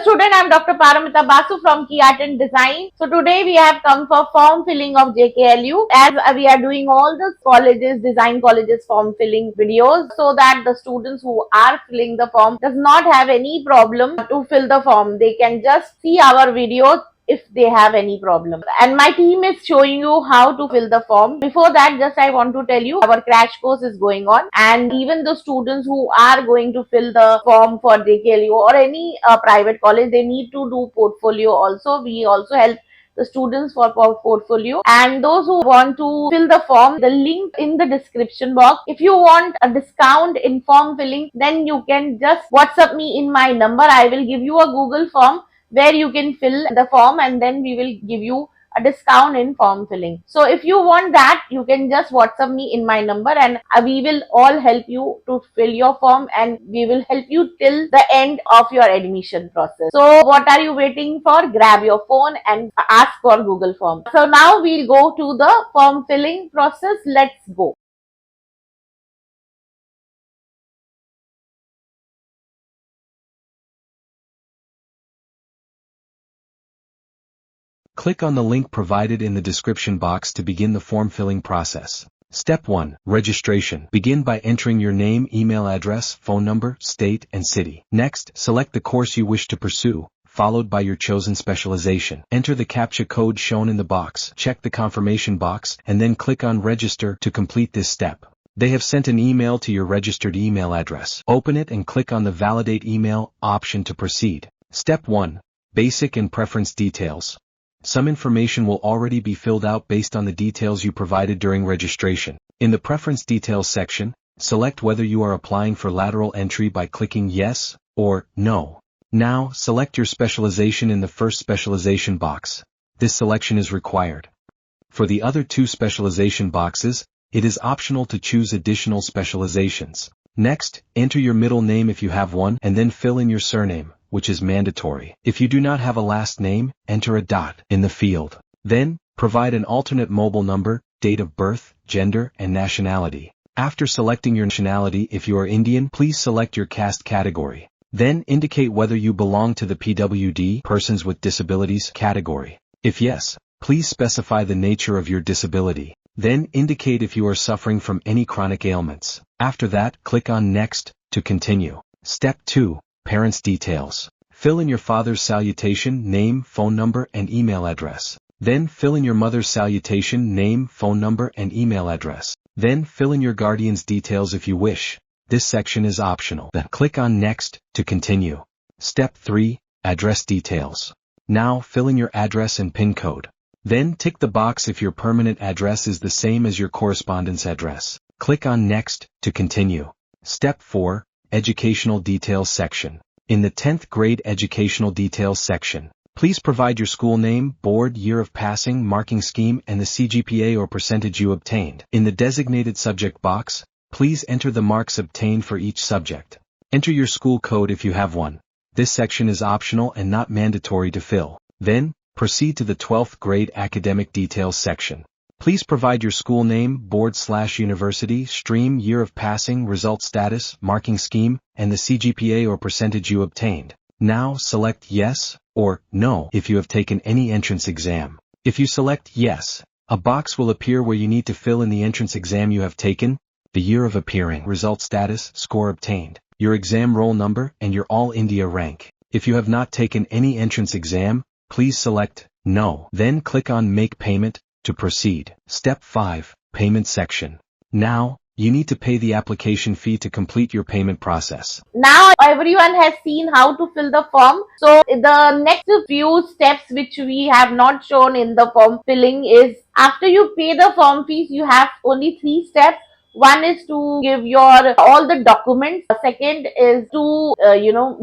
student, I'm Dr. Paramita Basu from Key Art and Design. So today we have come for form filling of JKLU, as we are doing all the colleges, design colleges form filling videos, so that the students who are filling the form does not have any problem to fill the form. They can just see our videos if they have any problem, and my team is showing you how to fill the form. Before that, just I want to tell you our crash course is going on, and even the students who are going to fill the form for JKLU or any private college, they need to do portfolio also. We also help the students for portfolio, and those who want to fill the form, the link in the description box. If you want a discount in form filling, then you can just WhatsApp me in my number. I will give you a Google form where you can fill the form, and then we will give you a discount in form filling. So if you want that, you can just WhatsApp me in my number, and we will all help you to fill your form, and we will help you till the end of your admission process. So what are you waiting for? Grab your phone and ask for Google form. So now we'll go to the form filling process. Let's go. Click on the link provided in the description box to begin the form filling process. Step 1. Registration. Begin by entering your name, email address, phone number, state, and city. Next, select the course you wish to pursue, followed by your chosen specialization. Enter the CAPTCHA code shown in the box, check the confirmation box, and then click on Register to complete this step. They have sent an email to your registered email address. Open it and click on the Validate Email option to proceed. Step 1. Basic and preference details. Some information will already be filled out based on the details you provided during registration. In the Preference Details section, select whether you are applying for lateral entry by clicking Yes or No. Now, select your specialization in the first specialization box. This selection is required. For the other two specialization boxes, it is optional to choose additional specializations. Next, enter your middle name if you have one, and then fill in your surname, which is mandatory. If you do not have a last name, enter a dot in the field. Then, provide an alternate mobile number, date of birth, gender, and nationality. After selecting your nationality, if you are Indian, please select your caste category. Then indicate whether you belong to the PWD, Persons with Disabilities category. If yes, please specify the nature of your disability. Then indicate if you are suffering from any chronic ailments. After that, click on Next to continue. Step 2. Parents' details. Fill in your father's salutation, name, phone number, and email address. Then fill in your mother's salutation, name, phone number, and email address. Then fill in your guardian's details if you wish. This section is optional. Then click on Next to continue. Step 3. Address details. Now fill in your address and PIN code. Then tick the box if your permanent address is the same as your correspondence address. Click on Next to continue. Step 4. Educational Details section. In the 10th grade Educational Details section, please provide your school name, board, year of passing, marking scheme, and the CGPA or percentage you obtained. In the designated subject box, please enter the marks obtained for each subject. Enter your school code if you have one. This section is optional and not mandatory to fill. Then, proceed to the 12th grade Academic Details section. Please provide your school name, board/university, stream, year of passing, result status, marking scheme, and the CGPA or percentage you obtained. Now select Yes or No if you have taken any entrance exam. If you select Yes, a box will appear where you need to fill in the entrance exam you have taken, the year of appearing, result status, score obtained, your exam roll number, and your All India rank. If you have not taken any entrance exam, please select No. Then click on Make Payment to proceed. Step 5. Payment section. Now, you need to pay the application fee to complete your payment process. Now everyone has seen how to fill the form. So the next few steps which we have not shown in the form filling is, after you pay the form fees, you have only 3 steps. One is to give your all the documents. Second is to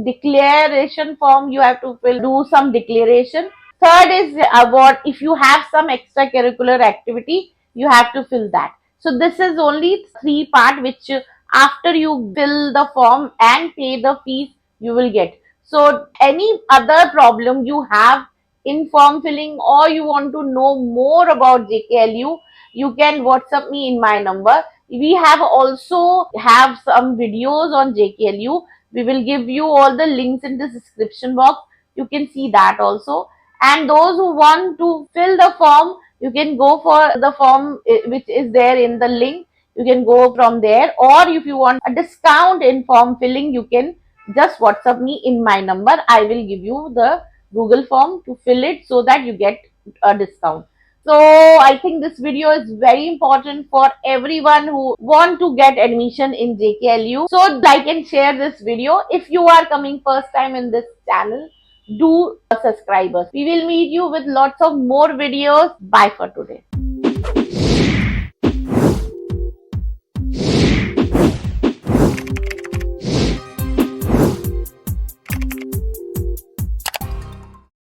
declaration form. You have to do some declaration. Third is about if you have some extracurricular activity, you have to fill that. So this is only 3 part which after you fill the form and pay the fees, you will get. So any other problem you have in form filling, or you want to know more about JKLU, you can WhatsApp me in my number. We have also have some videos on JKLU. We will give you all the links in the description box. you can see that also. And those who want to fill the form, you can go for the form which is there in the link. You can go from there, or if you want a discount in form filling, you can just WhatsApp me in my number. I will give you the Google form to fill it so that you get a discount. So I think this video is very important for everyone who want to get admission in JKLU. So like and share this video. If you are coming first time in this channel, do subscribe us. We will meet you with lots of more videos. Bye for today.